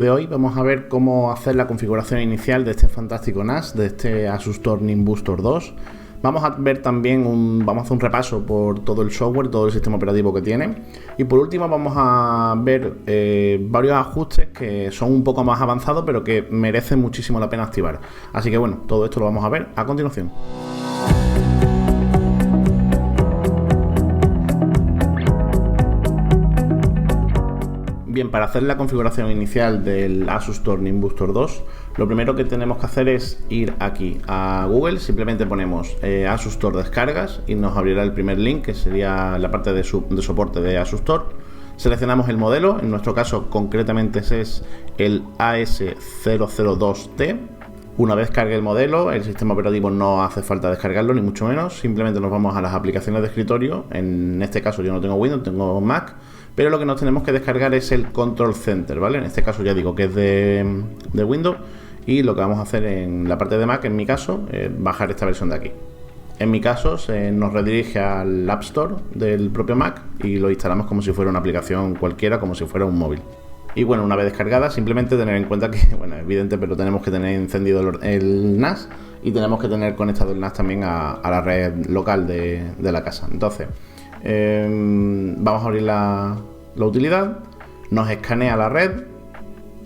De hoy vamos a ver cómo hacer la configuración inicial de este fantástico NAS, de este Asus TOR Nimbus TOR 2. Vamos a ver también vamos a hacer un repaso por todo el software, todo el sistema operativo que tiene. Y por último vamos a ver varios ajustes que son un poco más avanzados, pero que merecen muchísimo la pena activar. Así que bueno, todo esto lo vamos a ver a continuación. Bien, para hacer la configuración inicial del Asus TOR Nimbus TOR 2, lo primero que tenemos que hacer es ir aquí a Google, simplemente ponemos Asus TOR descargas y nos abrirá el primer link, que sería la parte de soporte de Asus TOR. Seleccionamos el modelo, en nuestro caso concretamente ese es el AS002T. Una vez cargue el modelo, el sistema operativo no hace falta descargarlo, ni mucho menos, simplemente nos vamos a las aplicaciones de escritorio. En este caso yo no tengo Windows, tengo Mac, pero lo que nos tenemos que descargar es el Control Center, ¿vale? En este caso ya digo que es de Windows, y lo que vamos a hacer en la parte de Mac, en mi caso, es bajar esta versión de aquí. En mi caso nos redirige al App Store del propio Mac y lo instalamos como si fuera una aplicación cualquiera, como si fuera un móvil. Y bueno, una vez descargada, simplemente tener en cuenta que, bueno, es evidente, pero tenemos que tener encendido el NAS y tenemos que tener conectado el NAS también a la red local de la casa. Entonces, vamos a abrir la utilidad, nos escanea la red,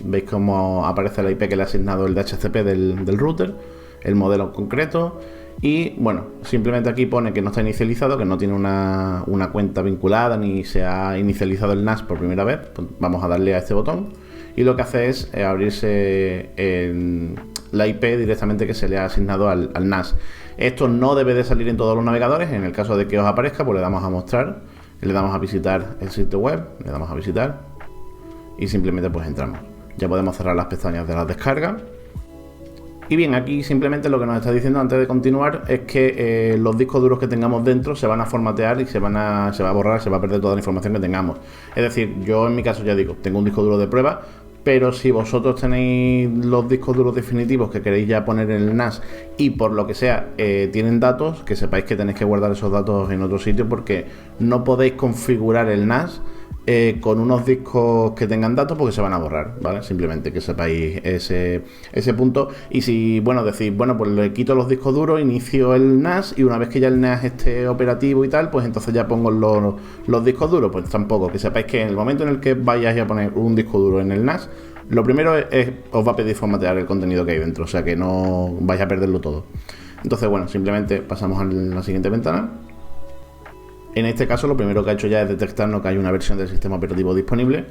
veis cómo aparece la IP que le ha asignado el DHCP del router, el modelo en concreto. Y bueno, simplemente aquí pone que no está inicializado, que no tiene una cuenta vinculada ni se ha inicializado el NAS por primera vez. Pues vamos a darle a este botón y lo que hace es abrirse la IP directamente que se le ha asignado al NAS. Esto no debe de salir en todos los navegadores. En el caso de que os aparezca, pues le damos a mostrar, le damos a visitar el sitio web, le damos a visitar y simplemente pues entramos. Ya podemos cerrar las pestañas de la descarga. Y bien, aquí simplemente lo que nos está diciendo antes de continuar es que los discos duros que tengamos dentro se van a formatear y se va a borrar, se va a perder toda la información que tengamos. Es decir, yo en mi caso ya digo, tengo un disco duro de prueba, pero si vosotros tenéis los discos duros definitivos que queréis ya poner en el NAS y por lo que sea tienen datos, que sepáis que tenéis que guardar esos datos en otro sitio, porque no podéis configurar el NAS con unos discos que tengan datos, porque se van a borrar, ¿vale? Simplemente que sepáis ese punto. Y si, bueno, decís, bueno, pues le quito los discos duros, inicio el NAS y una vez que ya el NAS esté operativo y tal, pues entonces ya pongo los discos duros. Pues tampoco, que sepáis que en el momento en el que vayáis a poner un disco duro en el NAS, lo primero es os va a pedir formatear el contenido que hay dentro, o sea que no vais a perderlo todo. Entonces, bueno, simplemente pasamos a la siguiente ventana. En este caso lo primero que ha hecho ya es detectarnos que hay una versión del sistema operativo disponible.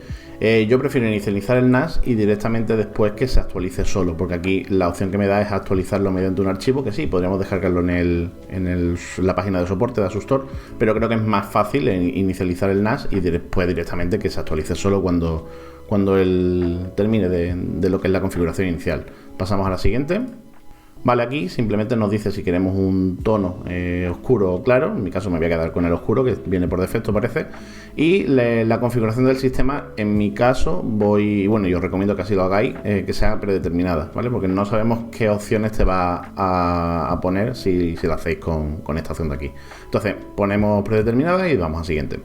Yo prefiero inicializar el NAS y directamente después que se actualice solo, porque aquí la opción que me da es actualizarlo mediante un archivo, que sí, podríamos descargarlo en la página de soporte de Asus TOR, pero creo que es más fácil inicializar el NAS y después directamente que se actualice solo cuando él termine de lo que es la configuración inicial. Pasamos a la siguiente. Vale, aquí simplemente nos dice si queremos un tono oscuro o claro. En mi caso me voy a quedar con el oscuro, que viene por defecto, parece. Y la configuración del sistema, en mi caso, bueno, yo os recomiendo que así lo hagáis, que sea predeterminada, ¿vale? Porque no sabemos qué opciones te va a poner si lo hacéis con esta opción de aquí. Entonces, ponemos predeterminada y vamos a siguiente.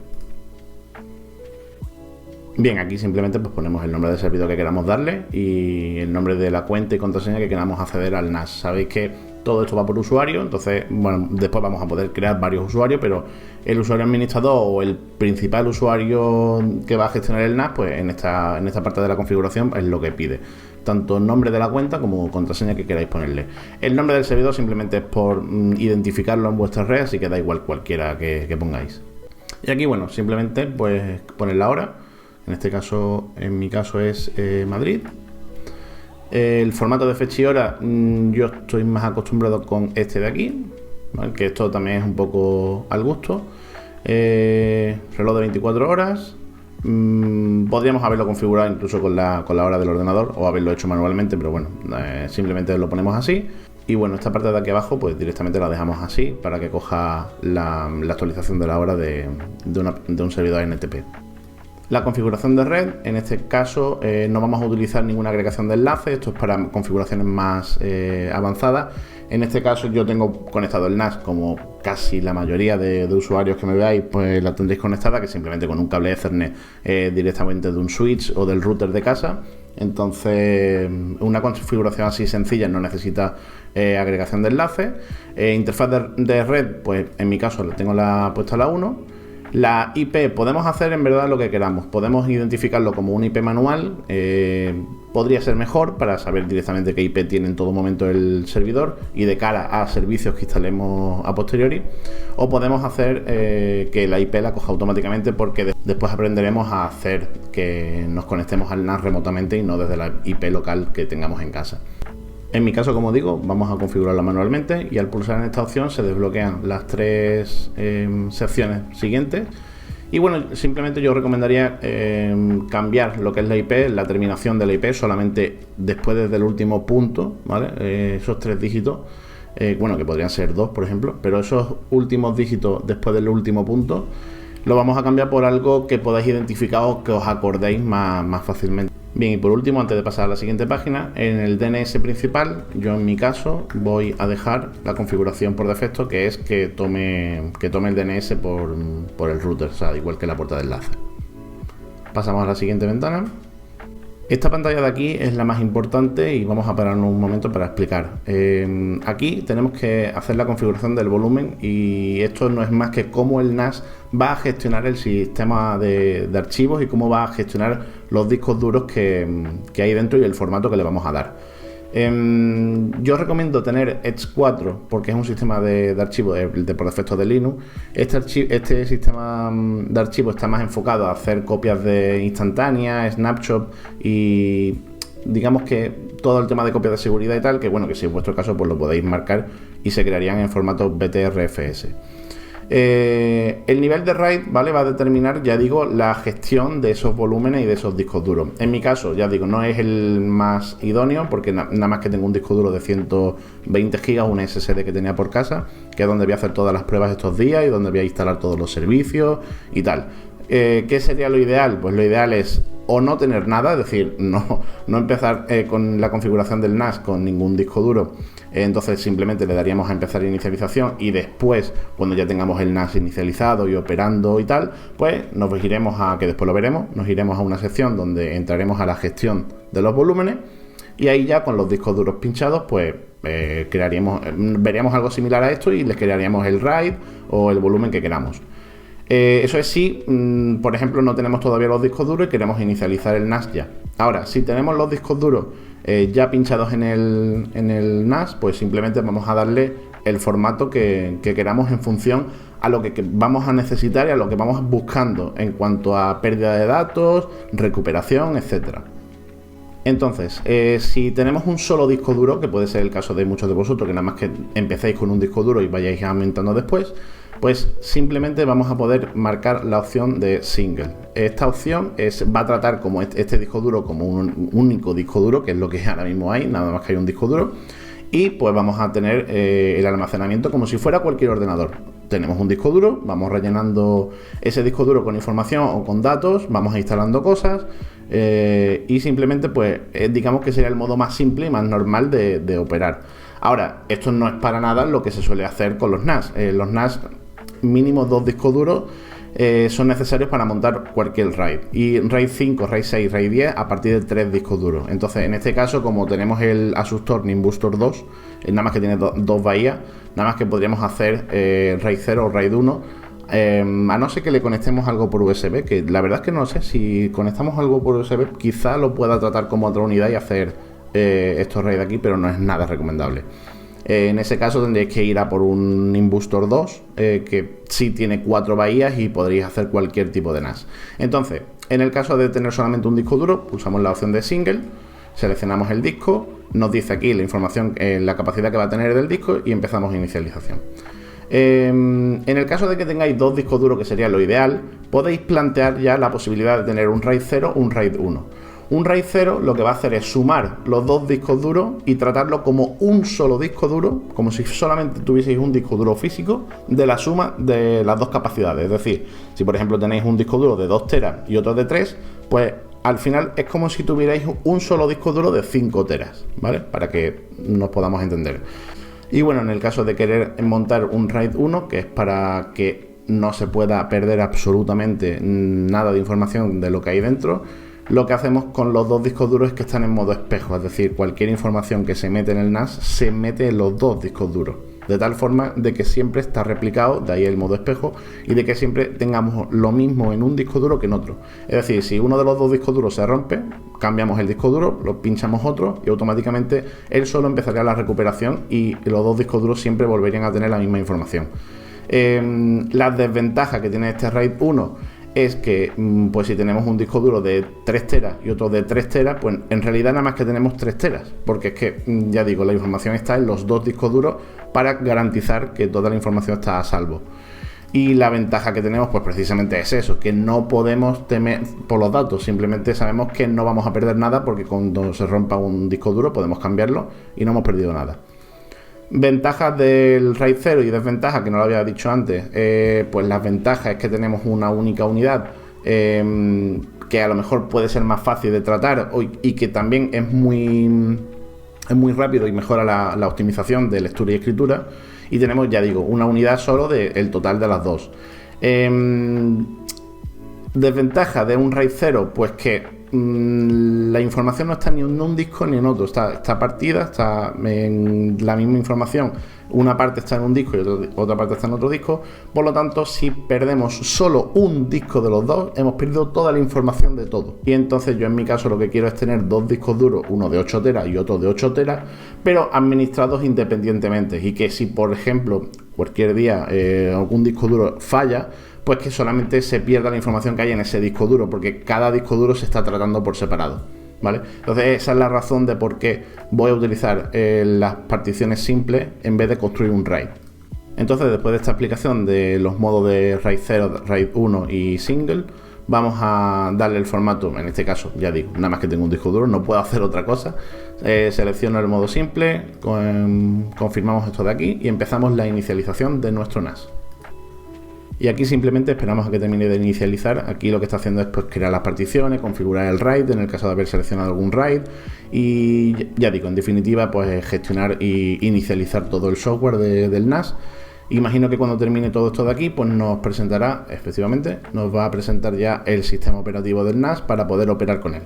Bien, aquí simplemente pues ponemos el nombre del servidor que queramos darle y el nombre de la cuenta y contraseña que queramos acceder al NAS. Sabéis que todo esto va por usuario, entonces, bueno, después vamos a poder crear varios usuarios, pero el usuario administrador o el principal usuario que va a gestionar el NAS, pues en esta parte de la configuración es lo que pide. Tanto el nombre de la cuenta como contraseña que queráis ponerle. El nombre del servidor simplemente es por identificarlo en vuestra red, así que da igual cualquiera que pongáis. Y aquí, bueno, simplemente pues poner la hora. En este caso, en mi caso es Madrid. El formato de fecha y hora, yo estoy más acostumbrado con este de aquí, ¿vale? Que esto también es un poco al gusto. Reloj de 24 horas. Podríamos haberlo configurado incluso con la hora del ordenador o haberlo hecho manualmente, pero bueno, simplemente lo ponemos así. Y bueno, esta parte de aquí abajo pues directamente la dejamos así para que coja la actualización de la hora de un servidor NTP. La configuración de red, en este caso no vamos a utilizar ninguna agregación de enlaces, esto es para configuraciones más avanzadas. En este caso yo tengo conectado el NAS, como casi la mayoría de usuarios que me veáis, pues la tendréis conectada, que simplemente con un cable Ethernet directamente de un switch o del router de casa. entonces una configuración así sencilla no necesita agregación de enlaces. Interfaz de red, pues en mi caso tengo puesta la 1. La IP podemos hacer en verdad lo que queramos, podemos identificarlo como un IP manual, podría ser mejor para saber directamente qué IP tiene en todo momento el servidor y de cara a servicios que instalemos a posteriori, o podemos hacer que la IP la coja automáticamente, porque después aprenderemos a hacer que nos conectemos al NAS remotamente y no desde la IP local que tengamos en casa. En mi caso, como digo, vamos a configurarla manualmente y al pulsar en esta opción se desbloquean las 3 secciones siguientes. Y bueno, simplemente yo recomendaría cambiar lo que es la IP, la terminación de la IP, solamente después desde el último punto, ¿vale? Esos 3 dígitos, bueno, que podrían ser 2, por ejemplo, pero esos últimos dígitos después del último punto lo vamos a cambiar por algo que podáis identificar o que os acordéis más fácilmente. Bien, y por último, antes de pasar a la siguiente página, en el DNS principal, yo en mi caso voy a dejar la configuración por defecto, que es que tome el DNS por el router, o sea, igual que la puerta de enlace. Pasamos a la siguiente ventana. Esta pantalla de aquí es la más importante y vamos a pararnos un momento para explicar. Aquí tenemos que hacer la configuración del volumen, y esto no es más que cómo el NAS va a gestionar el sistema de archivos y cómo va a gestionar los discos duros que hay dentro y el formato que le vamos a dar. Yo recomiendo tener Edge 4 porque es un sistema de archivo por defecto de Linux. Este sistema de archivo está más enfocado a hacer copias de instantáneas, snapshot, y digamos que todo el tema de copias de seguridad y tal, que bueno, que si es vuestro caso pues lo podéis marcar y se crearían en formato BTRFS. El nivel de RAID, ¿vale?, va a determinar, ya digo, la gestión de esos volúmenes y de esos discos duros. En mi caso, ya digo, no es el más idóneo porque nada más que tengo un disco duro de 120 GB, un SSD que tenía por casa, que es donde voy a hacer todas las pruebas estos días y donde voy a instalar todos los servicios y tal. ¿Qué sería lo ideal? Pues lo ideal es o no tener nada, es decir, no empezar con la configuración del NAS con ningún disco duro. Entonces simplemente le daríamos a empezar inicialización y después, cuando ya tengamos el NAS inicializado y operando y tal, pues nos iremos que después lo veremos, nos iremos a una sección donde entraremos a la gestión de los volúmenes, y ahí ya con los discos duros pinchados pues veríamos algo similar a esto y les crearíamos el RAID o el volumen que queramos. Eso es si, por ejemplo, no tenemos todavía los discos duros y queremos inicializar el NAS ya. Ahora, si tenemos los discos duros ya pinchados en el NAS, pues simplemente vamos a darle el formato que queramos en función a lo que vamos a necesitar y a lo que vamos buscando en cuanto a pérdida de datos, recuperación, etcétera. Entonces, si tenemos un solo disco duro, que puede ser el caso de muchos de vosotros, que nada más que empecéis con un disco duro y vayáis aumentando después, pues simplemente vamos a poder marcar la opción de single. Esta opción va a tratar como este disco duro como un único disco duro, que es lo que ahora mismo hay, nada más que hay un disco duro, y pues vamos a tener el almacenamiento como si fuera cualquier ordenador. Tenemos un disco duro, vamos rellenando ese disco duro con información o con datos, vamos instalando cosas, y simplemente pues digamos que sería el modo más simple y más normal de operar. Ahora, esto no es para nada lo que se suele hacer con los NAS. Los NAS, mínimo 2 discos duros son necesarios para montar cualquier RAID, y RAID 5, RAID 6, RAID 10 a partir de 3 discos duros. Entonces, en este caso, como tenemos el Asus TOR Nimbus-TOR 2, nada más que tiene dos bahías, nada más que podríamos hacer RAID 0 o RAID 1, a no ser que le conectemos algo por USB, que la verdad es que no sé, si conectamos algo por USB quizá lo pueda tratar como otra unidad y hacer estos RAID aquí, pero no es nada recomendable. En ese caso tendréis que ir a por un Nimbus TOR 2 que sí tiene 4 bahías y podréis hacer cualquier tipo de NAS. Entonces, en el caso de tener solamente un disco duro, pulsamos la opción de single, seleccionamos el disco, nos dice aquí la información, la capacidad que va a tener del disco, y empezamos inicialización. En el caso de que tengáis 2 discos duros, que sería lo ideal, podéis plantear ya la posibilidad de tener un RAID 0 o un RAID 1. Un RAID 0 lo que va a hacer es sumar los 2 discos duros y tratarlo como un solo disco duro, como si solamente tuvieseis un disco duro físico, de la suma de las 2 capacidades. Es decir, si por ejemplo tenéis un disco duro de 2 teras y otro de 3, pues al final es como si tuvierais un solo disco duro de 5 teras, ¿vale? Para que nos podamos entender. Y bueno, en el caso de querer montar un RAID 1, que es para que no se pueda perder absolutamente nada de información de lo que hay dentro, lo que hacemos con los dos discos duros es que están en modo espejo, es decir, cualquier información que se mete en el NAS se mete en los dos discos duros, de tal forma de que siempre está replicado, de ahí el modo espejo, y de que siempre tengamos lo mismo en un disco duro que en otro. Es decir, si uno de los dos discos duros se rompe, cambiamos el disco duro, lo pinchamos otro y automáticamente él solo empezaría la recuperación y los dos discos duros siempre volverían a tener la misma información. La desventaja que tiene este RAID 1 es que pues si tenemos un disco duro de 3 teras y otro de 3 teras, pues en realidad nada más que tenemos 3 teras, porque es que, ya digo, la información está en los dos discos duros para garantizar que toda la información está a salvo. Y la ventaja que tenemos pues precisamente es eso, que no podemos temer por los datos, simplemente sabemos que no vamos a perder nada porque cuando se rompa un disco duro podemos cambiarlo y no hemos perdido nada. Ventajas del RAID 0 y desventajas, que no lo había dicho antes. Pues las ventajas es que tenemos una única unidad que a lo mejor puede ser más fácil de tratar y que también es muy rápido y mejora la optimización de lectura y escritura. Y tenemos, ya digo, una unidad solo del total de las dos. Desventaja de un RAID 0, pues que la información no está ni en un disco ni en otro, está partida, está en la misma información, una parte está en un disco y otra parte está en otro disco, por lo tanto si perdemos solo un disco de los dos, hemos perdido toda la información de todo. Y entonces yo en mi caso lo que quiero es tener dos discos duros, uno de 8 teras y otro de 8 teras, pero administrados independientemente, y que si por ejemplo cualquier día algún disco duro falla, pues que solamente se pierda la información que hay en ese disco duro, porque cada disco duro se está tratando por separado, ¿vale? Entonces esa es la razón de por qué voy a utilizar las particiones simples en vez de construir un RAID. Entonces, después de esta explicación de los modos de RAID 0, RAID 1 y Single, vamos a darle el formato, en este caso, ya digo, nada más que tengo un disco duro, no puedo hacer otra cosa. Selecciono el modo simple, confirmamos esto de aquí y empezamos la inicialización de nuestro NAS. Y aquí simplemente esperamos a que termine de inicializar. Aquí lo que está haciendo es pues crear las particiones, configurar el RAID en el caso de haber seleccionado algún RAID y ya digo, en definitiva, pues gestionar e inicializar todo el software del NAS. Imagino que cuando termine todo esto de aquí, pues nos presentará, efectivamente, nos va a presentar ya el sistema operativo del NAS para poder operar con él.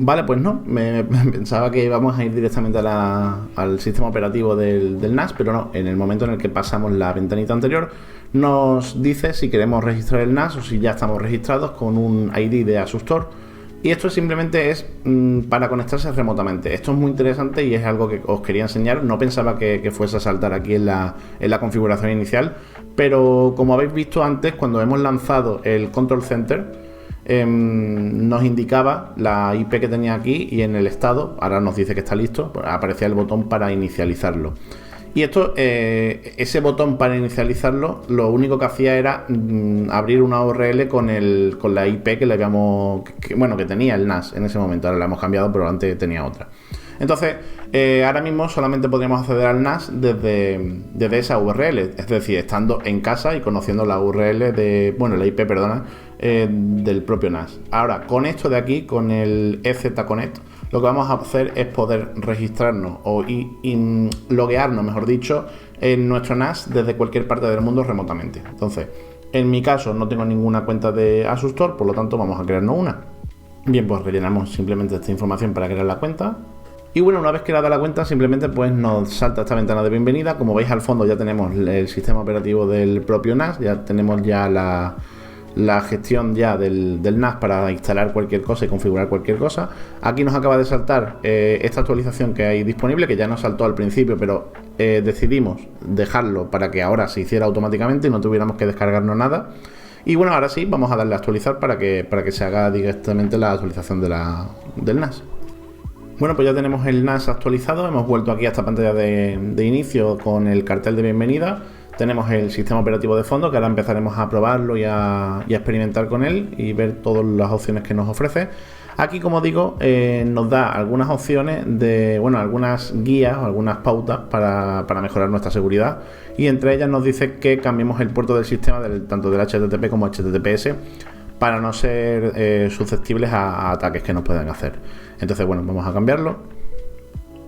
Vale, pues no, me pensaba que íbamos a ir directamente al sistema operativo del NAS, pero no, en el momento en el que pasamos la ventanita anterior, nos dice si queremos registrar el NAS o si ya estamos registrados con un ID de Asustor. Y esto simplemente es para conectarse remotamente. Esto es muy interesante y es algo que os quería enseñar. No pensaba que fuese a saltar aquí en la configuración inicial, pero como habéis visto antes, cuando hemos lanzado el Control Center, nos indicaba la IP que tenía aquí y en el estado, ahora nos dice que está listo, pues aparecía el botón para inicializarlo. Y esto, ese botón para inicializarlo, lo único que hacía era abrir una URL con la IP que le habíamos, que tenía el NAS en ese momento. Ahora la hemos cambiado, pero antes tenía otra. Entonces, ahora mismo solamente podríamos acceder al NAS desde esa URL, es decir, estando en casa y conociendo la URL la IP, del propio NAS. Ahora, con esto de aquí, con el EZConnect, lo que vamos a hacer es poder registrarnos o loguearnos, mejor dicho, en nuestro NAS desde cualquier parte del mundo remotamente. Entonces, en mi caso no tengo ninguna cuenta de Asustor, por lo tanto vamos a crearnos una. Bien, pues rellenamos simplemente esta información para crear la cuenta. Y bueno, una vez creada la cuenta, simplemente pues nos salta esta ventana de bienvenida. Como veis al fondo ya tenemos el sistema operativo del propio NAS, ya tenemos ya la gestión ya del NAS para instalar cualquier cosa y configurar cualquier cosa. Aquí nos acaba de saltar esta actualización que hay disponible, que ya nos saltó al principio, pero decidimos dejarlo para que ahora se hiciera automáticamente y no tuviéramos que descargarnos nada. Y bueno, ahora sí, vamos a darle a actualizar para que se haga directamente la actualización del NAS. Bueno, pues ya tenemos el NAS actualizado, hemos vuelto aquí a esta pantalla de inicio con el cartel de bienvenida. Tenemos el sistema operativo de fondo, que ahora empezaremos a probarlo y a experimentar con él y ver todas las opciones que nos ofrece. Aquí, como digo, nos da algunas opciones algunas guías o algunas pautas para mejorar nuestra seguridad, y entre ellas nos dice que cambiemos el puerto del sistema tanto del HTTP como HTTPS para no ser susceptibles a ataques que nos puedan hacer. Entonces, bueno, vamos a cambiarlo.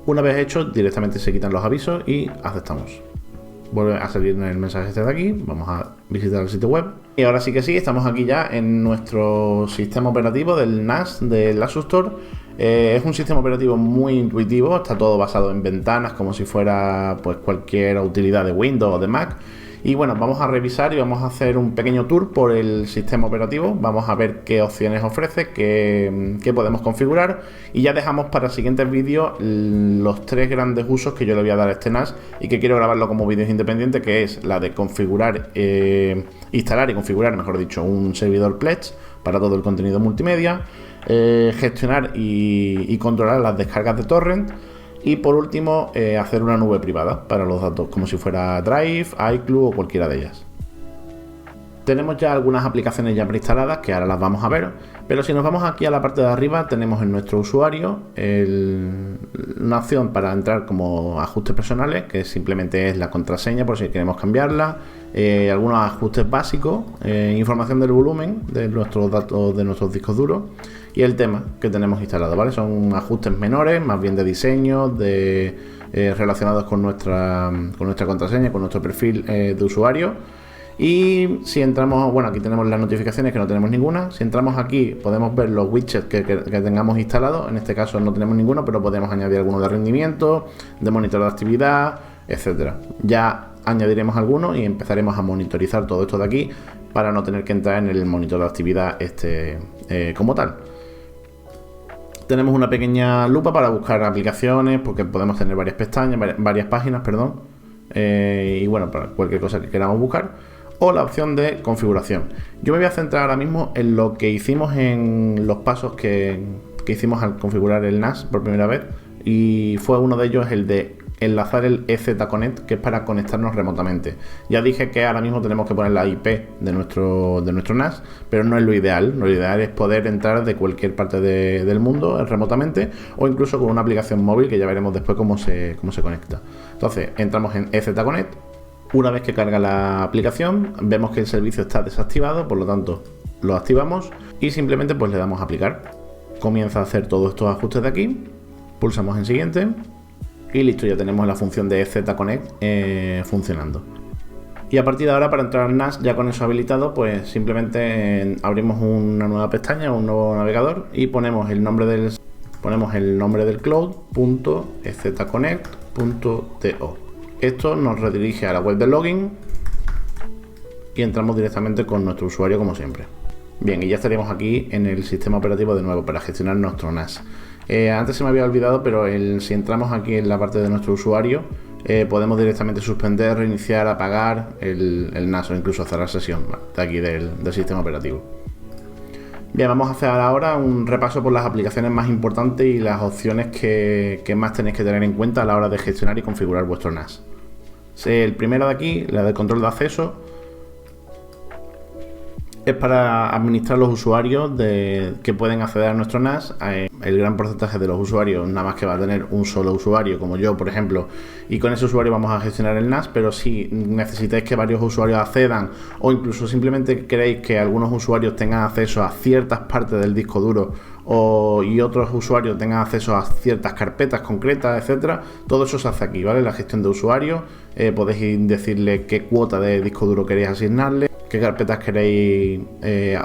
Una vez hecho, directamente se quitan los avisos y aceptamos. Vuelve a salir el mensaje este de aquí. Vamos a visitar el sitio web. Y ahora sí que sí, estamos aquí ya en nuestro sistema operativo del NAS, del Asus Store. Es un sistema operativo muy intuitivo, está todo basado en ventanas como si fuera pues cualquier utilidad de Windows o de Mac. Y bueno, vamos a revisar y vamos a hacer un pequeño tour por el sistema operativo. Vamos a ver qué opciones ofrece, qué podemos configurar. Y ya dejamos para siguientes vídeos los 3 grandes usos que yo le voy a dar a este NAS y que quiero grabarlo como vídeos independientes, que es la de configurar, instalar y configurar, mejor dicho, un servidor Pledge para todo el contenido multimedia, gestionar y controlar las descargas de torrent. Y por último, hacer una nube privada para los datos, como si fuera Drive, iCloud o cualquiera de ellas. Tenemos ya algunas aplicaciones ya preinstaladas que ahora las vamos a ver, pero si nos vamos aquí a la parte de arriba, tenemos en nuestro usuario una opción para entrar como ajustes personales, que simplemente es la contraseña por si queremos cambiarla, algunos ajustes básicos, información del volumen de nuestros datos de nuestros discos duros y el tema que tenemos instalado, ¿vale? Son ajustes menores, más bien de diseño, relacionados con nuestra contraseña, con nuestro perfil de usuario. Y si entramos, bueno, aquí tenemos las notificaciones, que no tenemos ninguna. Si entramos aquí podemos ver los widgets que tengamos instalados. En este caso no tenemos ninguno, pero podemos añadir alguno de rendimiento, de monitor de actividad, etcétera. Ya añadiremos algunos y empezaremos a monitorizar todo esto de aquí para no tener que entrar en el monitor de actividad como tal. Tenemos una pequeña lupa para buscar aplicaciones, porque podemos tener varias pestañas, varias páginas, perdón. Y bueno, para cualquier cosa que queramos buscar. O la opción de configuración. Yo me voy a centrar ahora mismo en lo que hicimos en los pasos que hicimos al configurar el NAS por primera vez. Y fue uno de ellos el de enlazar el EZConnect, que es para conectarnos remotamente. Ya dije que ahora mismo tenemos que poner la IP de nuestro NAS, pero no es lo ideal. Lo ideal es poder entrar de cualquier parte del mundo remotamente, o incluso con una aplicación móvil, que ya veremos después cómo se conecta. Entonces entramos en EZConnect. Una vez que carga la aplicación, vemos que el servicio está desactivado, por lo tanto lo activamos y simplemente pues le damos a aplicar. Comienza a hacer todos estos ajustes de aquí, pulsamos en siguiente y listo, ya tenemos la función de EZConnect funcionando. Y a partir de ahora, para entrar al NAS ya con eso habilitado, pues simplemente abrimos una nueva pestaña, un nuevo navegador y ponemos el nombre del cloud.ezconnect.to. Esto nos redirige a la web de login y entramos directamente con nuestro usuario como siempre. Bien, y ya estaríamos aquí en el sistema operativo de nuevo para gestionar nuestro NAS. Antes se me había olvidado, pero si entramos aquí en la parte de nuestro usuario, podemos directamente suspender, reiniciar, apagar el NAS o incluso cerrar sesión de aquí del sistema operativo. Bien, vamos a hacer ahora un repaso por las aplicaciones más importantes y las opciones que más tenéis que tener en cuenta a la hora de gestionar y configurar vuestro NAS. El primero de aquí, la de control de acceso, es para administrar los usuarios que pueden acceder a nuestro NAS. El gran porcentaje de los usuarios nada más que va a tener un solo usuario, como yo por ejemplo, y con ese usuario vamos a gestionar el NAS. Pero si necesitáis que varios usuarios accedan, o incluso simplemente queréis que algunos usuarios tengan acceso a ciertas partes del disco duro y otros usuarios tengan acceso a ciertas carpetas concretas, etcétera, todo eso se hace aquí, ¿vale? La gestión de usuarios, podéis decirle qué cuota de disco duro queréis asignarle, qué carpetas queréis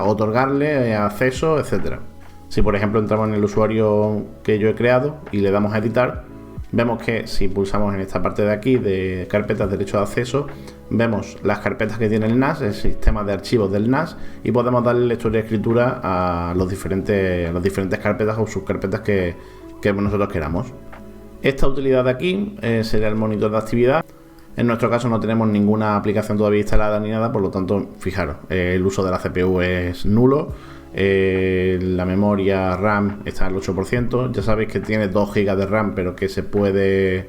otorgarle acceso, etcétera. Si por ejemplo entramos en el usuario que yo he creado y le damos a editar, vemos que si pulsamos en esta parte de aquí de carpetas de derecho de acceso, vemos las carpetas que tiene el NAS, el sistema de archivos del NAS, y podemos darle lectura y escritura a las diferentes carpetas o subcarpetas que nosotros queramos. Esta utilidad de aquí sería el monitor de actividad. En nuestro caso no tenemos ninguna aplicación todavía instalada ni nada, por lo tanto, fijaros, el uso de la CPU es nulo. La memoria RAM está al 8%. Ya sabéis que tiene 2 GB de RAM, pero que se puede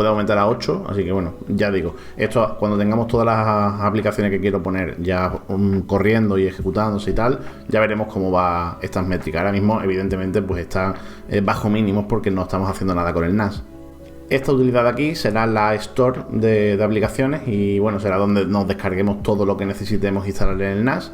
aumentar a 8. Así que bueno, ya digo, esto cuando tengamos todas las aplicaciones que quiero poner ya corriendo y ejecutándose y tal, ya veremos cómo va estas métricas. Ahora mismo evidentemente pues está bajo mínimos porque no estamos haciendo nada con el NAS. Esta utilidad de aquí será la Store de aplicaciones y bueno, será donde nos descarguemos todo lo que necesitemos instalar en el NAS.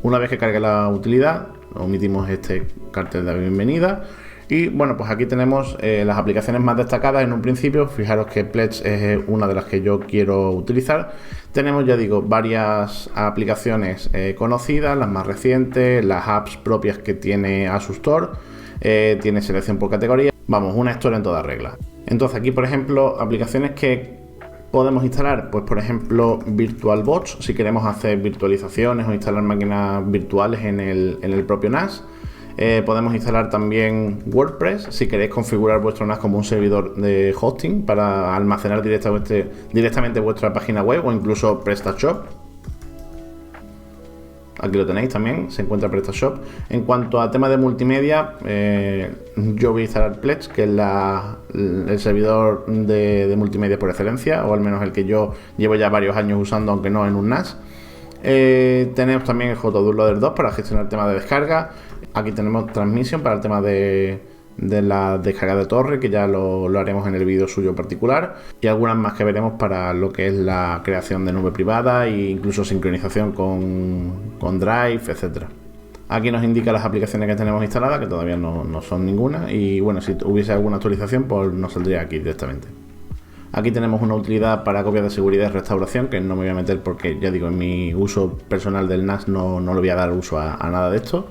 Una vez que cargue la utilidad, omitimos este cartel de bienvenida Y bueno, pues aquí tenemos las aplicaciones más destacadas en un principio. Fijaros que Pledge es una de las que yo quiero utilizar. Tenemos, ya digo, varias aplicaciones conocidas, las más recientes, las apps propias que tiene Asus Store, tiene selección por categoría. Vamos, una store en toda regla. Entonces aquí, por ejemplo, aplicaciones que podemos instalar, pues por ejemplo VirtualBox, si queremos hacer virtualizaciones o instalar máquinas virtuales en el propio NAS. Podemos instalar también WordPress si queréis configurar vuestro NAS como un servidor de hosting para almacenar directamente vuestra página web, o incluso PrestaShop. Aquí lo tenéis también, se encuentra PrestaShop. En cuanto a tema de multimedia, yo voy a instalar Pledge, que es el servidor de multimedia por excelencia, o al menos el que yo llevo ya varios años usando, aunque no en un NAS. Tenemos también el JBootloader 2 para gestionar el tema de descarga. Aquí tenemos Transmission para el tema de la descarga de torre, que ya lo haremos en el vídeo suyo particular, y algunas más que veremos para lo que es la creación de nube privada e incluso sincronización con Drive, etcétera. Aquí nos indica las aplicaciones que tenemos instaladas, que todavía no son ninguna, y bueno, si hubiese alguna actualización pues nos saldría aquí directamente. Aquí tenemos una utilidad para copias de seguridad y restauración, que no me voy a meter porque ya digo, en mi uso personal del NAS no le voy a dar uso a nada de esto.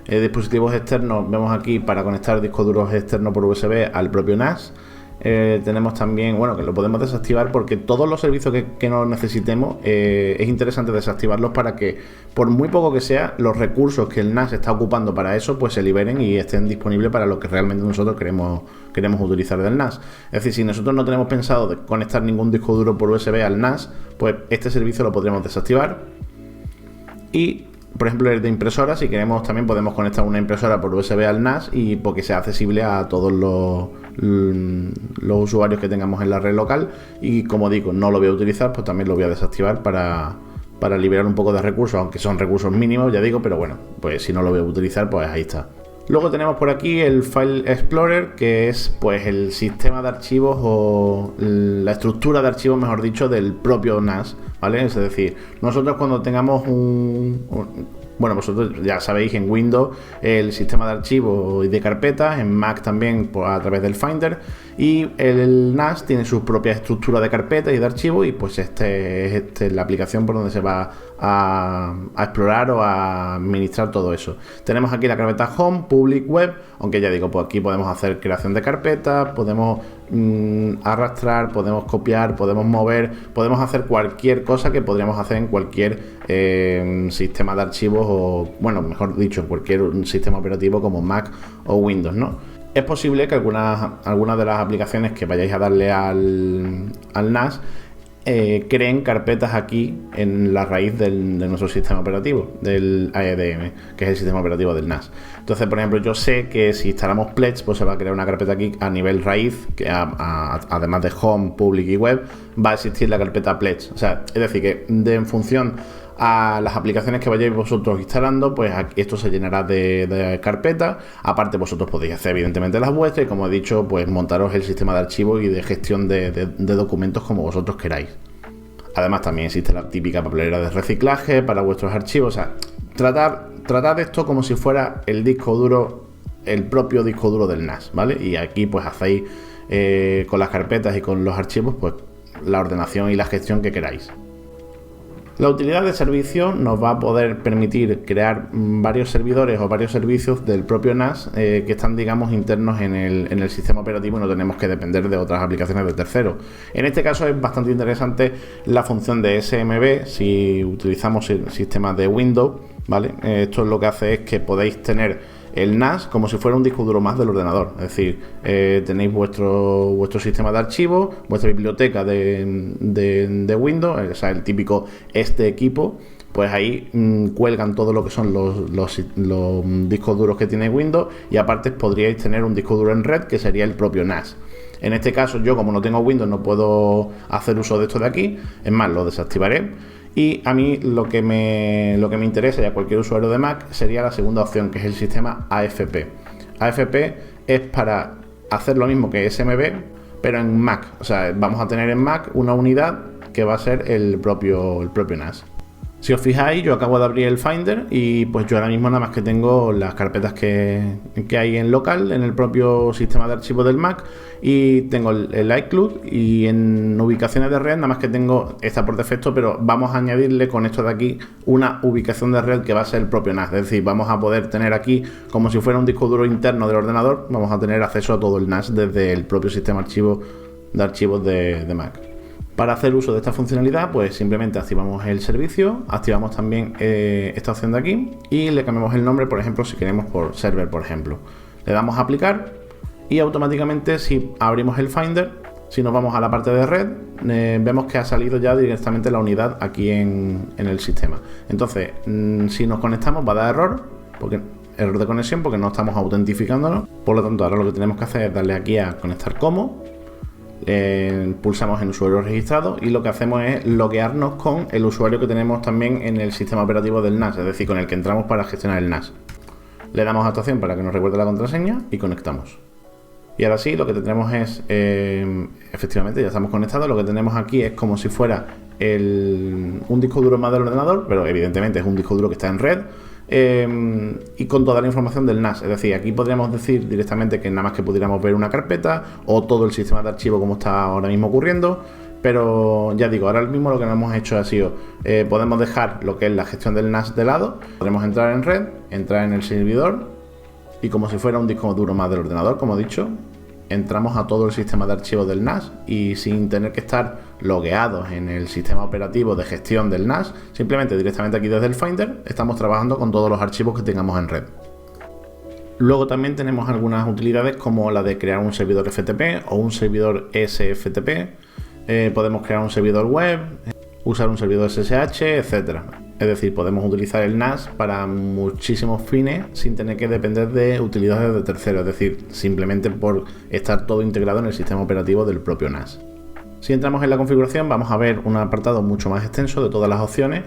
Dispositivos externos, vemos aquí para conectar discos duros externos por USB al propio NAS. Tenemos también, bueno, que lo podemos desactivar porque todos los servicios que no necesitemos es interesante desactivarlos para que, por muy poco que sea, los recursos que el NAS está ocupando para eso pues se liberen y estén disponibles para lo que realmente nosotros queremos utilizar del NAS. Es decir, si nosotros no tenemos pensado de conectar ningún disco duro por USB al NAS, pues este servicio lo podremos desactivar. Y por ejemplo, el de impresora, si queremos también podemos conectar una impresora por USB al NAS y porque sea accesible a todos los usuarios que tengamos en la red local. Y como digo, no lo voy a utilizar, pues también lo voy a desactivar para liberar un poco de recursos, aunque son recursos mínimos, ya digo, pero bueno, pues si no lo voy a utilizar, pues ahí está. Luego tenemos por aquí el File Explorer, que es pues el sistema de archivos o la estructura de archivos, mejor dicho, del propio NAS, ¿vale? Es decir, nosotros cuando tengamos bueno, vosotros ya sabéis, en Windows el sistema de archivos y de carpetas, en Mac también a través del Finder, y el NAS tiene su propia estructura de carpetas y de archivos, y pues este es la aplicación por donde se va a explorar o a administrar todo eso. Tenemos aquí la carpeta Home, Public, Web, aunque ya digo, pues aquí podemos hacer creación de carpetas, podemos arrastrar, podemos copiar, podemos mover, podemos hacer cualquier cosa que podríamos hacer en cualquier sistema de archivos, o bueno, mejor dicho, en cualquier sistema operativo como Mac o Windows, ¿no? Es posible que algunas de las aplicaciones que vayáis a darle al NAS creen carpetas aquí en la raíz de nuestro sistema operativo, del AEDM, que es el sistema operativo del NAS. Entonces, por ejemplo, yo sé que si instalamos Pledge, pues se va a crear una carpeta aquí a nivel raíz, que además de Home, Public y Web, va a existir la carpeta Pledge. O sea, es decir, que en función a las aplicaciones que vayáis vosotros instalando, pues esto se llenará de carpetas. Aparte, vosotros podéis hacer evidentemente las vuestras y, como he dicho, pues montaros el sistema de archivos y de gestión de documentos como vosotros queráis. Además, también existe la típica papelera de reciclaje para vuestros archivos. O sea, tratad esto como si fuera el disco duro, el propio disco duro del NAS, ¿vale? Y aquí pues hacéis con las carpetas y con los archivos pues la ordenación y la gestión que queráis. La utilidad de servicio nos va a poder permitir crear varios servidores o varios servicios del propio NAS que están, digamos, internos en el sistema operativo, y no tenemos que depender de otras aplicaciones de terceros. En este caso es bastante interesante la función de SMB si utilizamos el sistema de Windows, ¿vale? Esto lo que hace es que podéis tener el NAS como si fuera un disco duro más del ordenador. Es decir, tenéis vuestro sistema de archivos, vuestra biblioteca de Windows, o sea, el típico equipo, pues ahí cuelgan todo lo que son los discos duros que tiene Windows, y aparte podríais tener un disco duro en red que sería el propio NAS. En este caso, yo como no tengo Windows no puedo hacer uso de esto de aquí, es más, lo desactivaré. Y a mí lo que me interesa, y a cualquier usuario de Mac, sería la segunda opción, que es el sistema AFP. AFP es para hacer lo mismo que SMB, pero en Mac. O sea, vamos a tener en Mac una unidad que va a ser el propio NAS. Si os fijáis, yo acabo de abrir el Finder y pues yo ahora mismo nada más que tengo las carpetas que hay en local, en el propio sistema de archivos del Mac, y tengo el iCloud, y en ubicaciones de red nada más que tengo esta por defecto, pero vamos a añadirle con esto de aquí una ubicación de red que va a ser el propio NAS. Es decir, vamos a poder tener aquí, como si fuera un disco duro interno del ordenador, vamos a tener acceso a todo el NAS desde el propio sistema de archivos de Mac. Para hacer uso de esta funcionalidad, pues simplemente activamos el servicio, activamos también esta opción de aquí y le cambiamos el nombre, por ejemplo, si queremos por server, por ejemplo. Le damos a aplicar y automáticamente, si abrimos el Finder, si nos vamos a la parte de red, vemos que ha salido ya directamente la unidad aquí en el sistema. Entonces, si nos conectamos va a dar error de conexión porque no estamos autentificándonos. Por lo tanto, ahora lo que tenemos que hacer es darle aquí a conectar como. Pulsamos en usuario registrado y lo que hacemos es loguearnos con el usuario que tenemos también en el sistema operativo del NAS, es decir, con el que entramos para gestionar el NAS. Le damos a esta opción para que nos recuerde la contraseña y conectamos. Y ahora sí, lo que tenemos es, efectivamente ya estamos conectados. Lo que tenemos aquí es como si fuera un disco duro más del ordenador, pero evidentemente es un disco duro que está en red. Y con toda la información del NAS, es decir, aquí podríamos decir directamente que nada más que pudiéramos ver una carpeta o todo el sistema de archivo como está ahora mismo ocurriendo, pero ya digo, ahora mismo lo que nos hemos hecho ha sido, podemos dejar lo que es la gestión del NAS de lado, podemos entrar en red, entrar en el servidor y como si fuera un disco duro más del ordenador, como he dicho, entramos a todo el sistema de archivos del NAS y sin tener que estar logueados en el sistema operativo de gestión del NAS, simplemente directamente aquí desde el Finder estamos trabajando con todos los archivos que tengamos en red. Luego también tenemos algunas utilidades como la de crear un servidor FTP o un servidor SFTP, podemos crear un servidor web, usar un servidor SSH, etcétera. Es decir, podemos utilizar el NAS para muchísimos fines sin tener que depender de utilidades de terceros, es decir, simplemente por estar todo integrado en el sistema operativo del propio NAS. Si entramos en la configuración vamos a ver un apartado mucho más extenso de todas las opciones.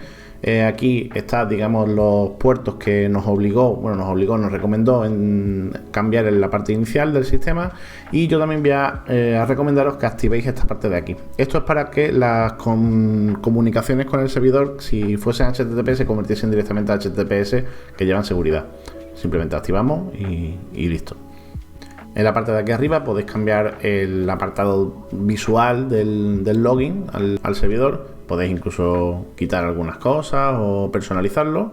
Aquí está, digamos, los puertos que nos recomendó en cambiar en la parte inicial del sistema, y yo también voy a recomendaros que activéis esta parte de aquí. Esto es para que las comunicaciones con el servidor, si fuesen HTTP, se convirtiesen directamente a HTTPS, que llevan seguridad. Simplemente activamos y listo. En la parte de aquí arriba podéis cambiar el apartado visual del login al servidor. Podéis incluso quitar algunas cosas o personalizarlo.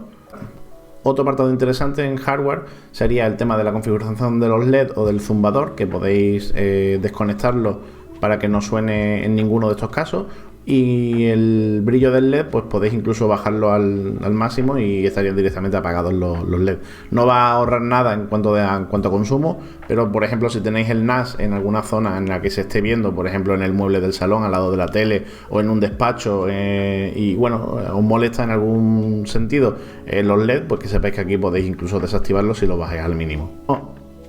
Otro apartado interesante en hardware sería el tema de la configuración de los LED o del zumbador, que podéis desconectarlo para que no suene en ninguno de estos casos. Y el brillo del LED, pues podéis incluso bajarlo al máximo y estarían directamente apagados los LED. No va a ahorrar nada en cuanto a consumo, pero por ejemplo, si tenéis el NAS en alguna zona en la que se esté viendo, por ejemplo en el mueble del salón al lado de la tele o en un despacho, y bueno, os molesta en algún sentido los LED, pues que sepáis que aquí podéis incluso desactivarlos si lo bajáis al mínimo.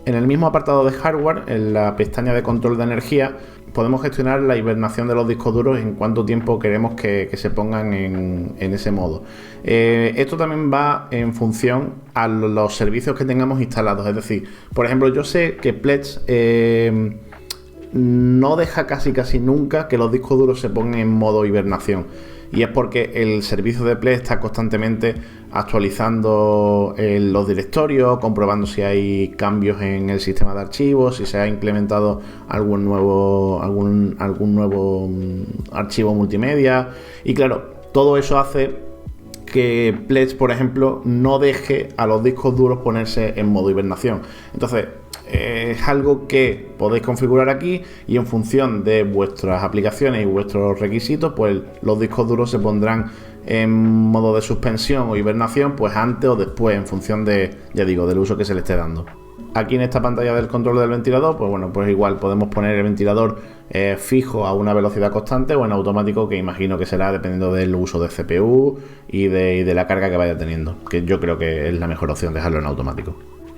En el mismo apartado de hardware, en la pestaña de control de energía, podemos gestionar la hibernación de los discos duros en cuánto tiempo queremos que se pongan en ese modo. Esto también va en función a los servicios que tengamos instalados. Es decir, por ejemplo, yo sé que Plex no deja casi nunca que los discos duros se pongan en modo hibernación. Y es porque el servicio de Plex está constantemente actualizando los directorios, comprobando si hay cambios en el sistema de archivos, si se ha implementado algún nuevo archivo multimedia. Y claro, todo eso hace que Plex, por ejemplo, no deje a los discos duros ponerse en modo hibernación. Entonces, es algo que podéis configurar aquí y en función de vuestras aplicaciones y vuestros requisitos, pues los discos duros se pondrán en modo de suspensión o hibernación pues antes o después, en función de, ya digo, del uso que se le esté dando. Aquí en esta pantalla del control del ventilador, pues bueno, pues igual podemos poner el ventilador fijo a una velocidad constante o en automático, que imagino que será dependiendo del uso de CPU y de la carga que vaya teniendo, que yo creo que es la mejor opción dejarlo en automático.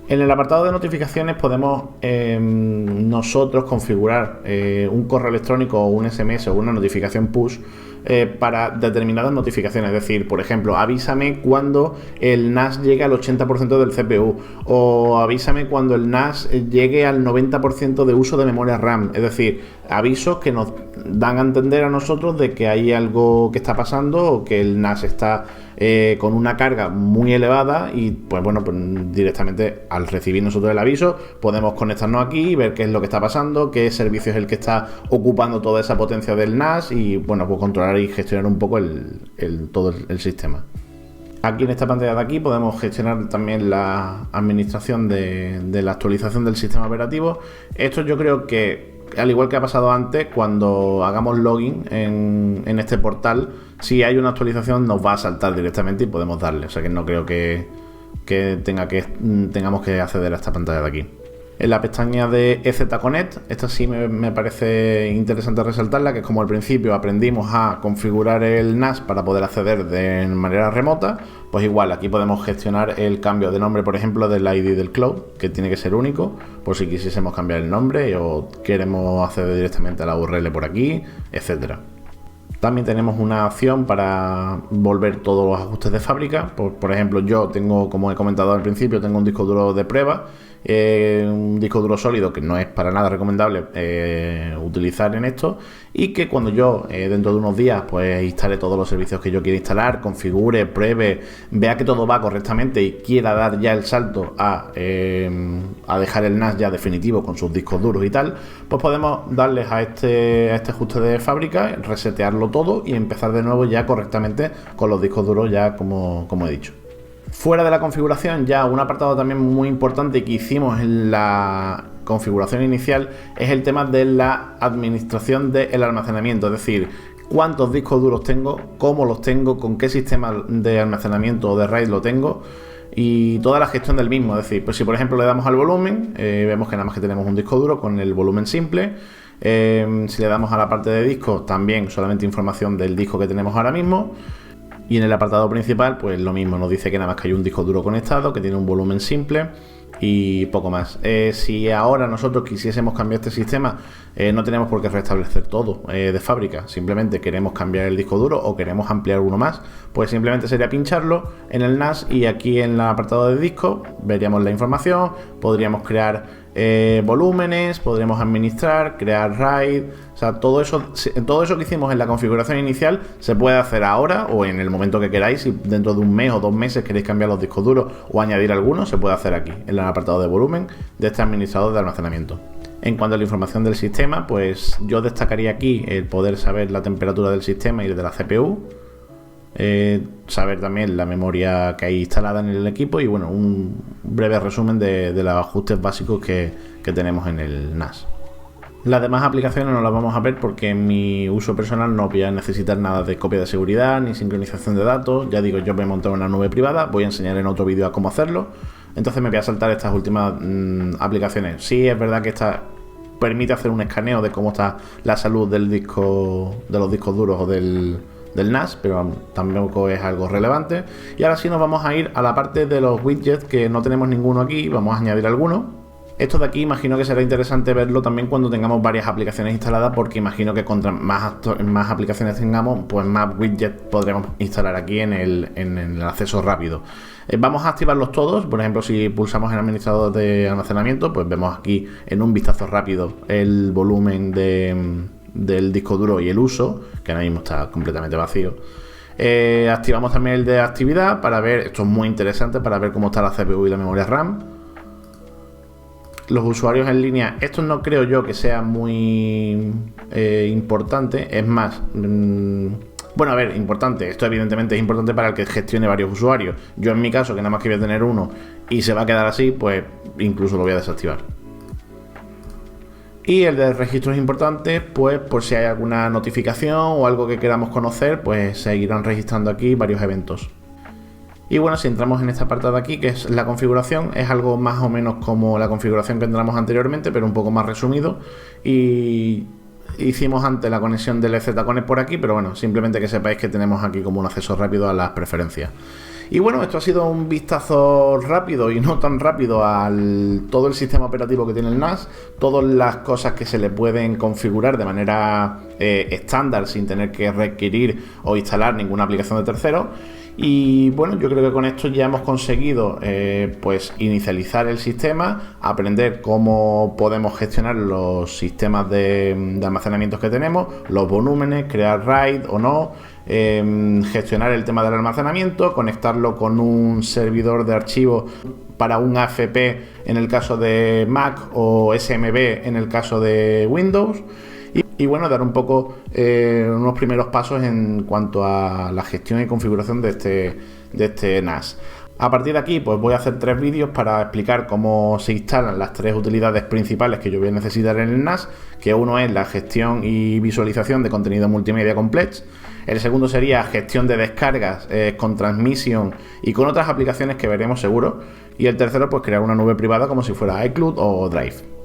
En el apartado de notificaciones podemos nosotros configurar un correo electrónico o un SMS o una notificación push para determinadas notificaciones. Es decir, por ejemplo, avísame cuando el NAS llegue al 80% del CPU, o avísame cuando el NAS llegue al 90% de uso de memoria RAM. Es decir, avisos que nos dan a entender a nosotros de que hay algo que está pasando o que el NAS está con una carga muy elevada y pues bueno, pues directamente al recibir nosotros el aviso podemos conectarnos aquí y ver qué es lo que está pasando, qué servicio es el que está ocupando toda esa potencia del NAS y bueno, pues controlar y gestionar un poco todo el sistema. Aquí en esta pantalla de aquí podemos gestionar también la administración de la actualización del sistema operativo. Esto yo creo que, al igual que ha pasado antes, cuando hagamos login en este portal, si hay una actualización nos va a saltar directamente y podemos darle. O sea que no creo que tengamos que acceder a esta pantalla de aquí. En la pestaña de EZConnect, esta sí me parece interesante resaltarla, que es como al principio aprendimos a configurar el NAS para poder acceder de manera remota, pues igual aquí podemos gestionar el cambio de nombre, por ejemplo, del ID del cloud, que tiene que ser único, por si quisiésemos cambiar el nombre o queremos acceder directamente a la URL por aquí, etcétera. También tenemos una opción para volver todos los ajustes de fábrica. Por ejemplo, yo tengo, como he comentado al principio, tengo un disco duro de prueba, un disco duro sólido que no es para nada recomendable utilizar en esto, y que cuando yo dentro de unos días pues instale todos los servicios que yo quiera instalar, configure, pruebe, vea que todo va correctamente y quiera dar ya el salto a dejar el NAS ya definitivo con sus discos duros y tal, pues podemos darles a este ajuste de fábrica, resetearlo todo y empezar de nuevo ya correctamente con los discos duros ya como he dicho. Fuera de la configuración, ya un apartado también muy importante que hicimos en la configuración inicial es el tema de la administración del almacenamiento, es decir, cuántos discos duros tengo, cómo los tengo, con qué sistema de almacenamiento o de RAID lo tengo y toda la gestión del mismo. Es decir, pues si por ejemplo le damos al volumen, vemos que nada más que tenemos un disco duro con el volumen simple. Si le damos a la parte de discos, también solamente información del disco que tenemos ahora mismo. Y en el apartado principal, pues lo mismo, nos dice que nada más que hay un disco duro conectado, que tiene un volumen simple y poco más. Si ahora nosotros quisiésemos cambiar este sistema, no tenemos por qué restablecer todo de fábrica, simplemente queremos cambiar el disco duro o queremos ampliar uno más, pues simplemente sería pincharlo en el NAS y aquí en el apartado de disco veríamos la información, podríamos crear volúmenes, podríamos administrar, crear RAID, o sea, todo eso que hicimos en la configuración inicial se puede hacer ahora o en el momento que queráis. Si dentro de un mes o 2 meses queréis cambiar los discos duros o añadir algunos, se puede hacer aquí, en el apartado de volumen de este administrador de almacenamiento. En cuanto a la información del sistema, pues yo destacaría aquí el poder saber la temperatura del sistema y de la CPU, saber también la memoria que hay instalada en el equipo y bueno, un breve resumen de los ajustes básicos que tenemos en el NAS. Las demás aplicaciones no las vamos a ver porque en mi uso personal no voy a necesitar nada de copia de seguridad ni sincronización de datos. Ya digo, yo me he montado una nube privada, voy a enseñar en otro vídeo a cómo hacerlo, entonces me voy a saltar estas últimas aplicaciones. Sí, es verdad que esta permite hacer un escaneo de cómo está la salud del disco, de los discos duros o del NAS, pero tampoco es algo relevante. Y ahora sí nos vamos a ir a la parte de los widgets, que no tenemos ninguno aquí, vamos a añadir alguno. Esto de aquí imagino que será interesante verlo también cuando tengamos varias aplicaciones instaladas, porque imagino que contra más aplicaciones tengamos, pues más widgets podremos instalar aquí en el acceso rápido. Vamos a activarlos todos. Por ejemplo, si pulsamos en administrador de almacenamiento, pues vemos aquí en un vistazo rápido el volumen del disco duro y el uso, que ahora mismo está completamente vacío. Activamos también el de actividad para ver, esto es muy interesante, para ver cómo está la CPU y la memoria RAM. Los usuarios en línea, esto no creo yo que sea muy importante, es más, bueno, a ver, importante, esto evidentemente es importante para el que gestione varios usuarios. Yo en mi caso, que nada más que voy a tener uno y se va a quedar así, pues incluso lo voy a desactivar. Y el de registros importantes, pues por si hay alguna notificación o algo que queramos conocer, pues se irán registrando aquí varios eventos. Y bueno, si entramos en esta parte de aquí, que es la configuración, es algo más o menos como la configuración que entramos anteriormente, pero un poco más resumido. Y hicimos antes la conexión del EZConnect por aquí, pero bueno, simplemente que sepáis que tenemos aquí como un acceso rápido a las preferencias. Y bueno, esto ha sido un vistazo rápido y no tan rápido al todo el sistema operativo que tiene el NAS, todas las cosas que se le pueden configurar de manera estándar sin tener que requerir o instalar ninguna aplicación de tercero. Y bueno, yo creo que con esto ya hemos conseguido pues inicializar el sistema, aprender cómo podemos gestionar los sistemas de almacenamientos que tenemos, los volúmenes, crear RAID o no, gestionar el tema del almacenamiento, conectarlo con un servidor de archivos para un AFP en el caso de Mac o SMB en el caso de Windows. Y bueno, dar un poco unos primeros pasos en cuanto a la gestión y configuración de este NAS. A partir de aquí, pues voy a hacer 3 vídeos para explicar cómo se instalan las 3 utilidades principales que yo voy a necesitar en el NAS, que uno es la gestión y visualización de contenido multimedia complex. El segundo sería gestión de descargas con Transmission y con otras aplicaciones que veremos seguro. Y el tercero, pues crear una nube privada como si fuera iCloud o Drive.